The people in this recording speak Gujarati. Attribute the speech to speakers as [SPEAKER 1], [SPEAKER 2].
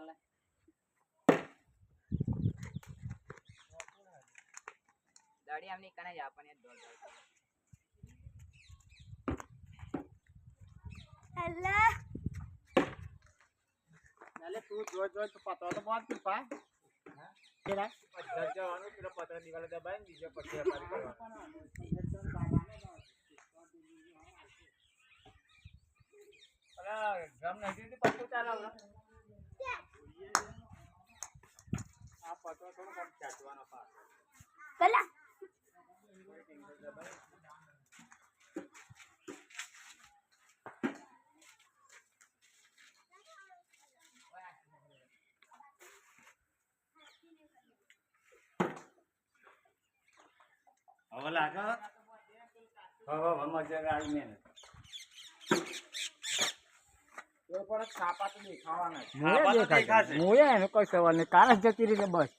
[SPEAKER 1] બોલે દાડી આમની કને જ આપણને દોડ દોડ
[SPEAKER 2] અલ્લા
[SPEAKER 3] નાલે તું જોઈ તો પતો તો બોલ તું પા કેરા અધર જવાનું પેલો પત્ર દિવાલે દબાઈને બીજો પછી અપારી કરવાનો અલા ગમ નથી થી પત્તો ચાલાવરો આ પતો થોડો કમ ચાટવાનો પાસ
[SPEAKER 2] કલા
[SPEAKER 3] હવે લાગે હવે મજા આવી ને કોઈ પણ છાપા તો દેખાવાના
[SPEAKER 4] મોયા એનો કોઈ સવાલ નહીં કારસ જતી રહી બસ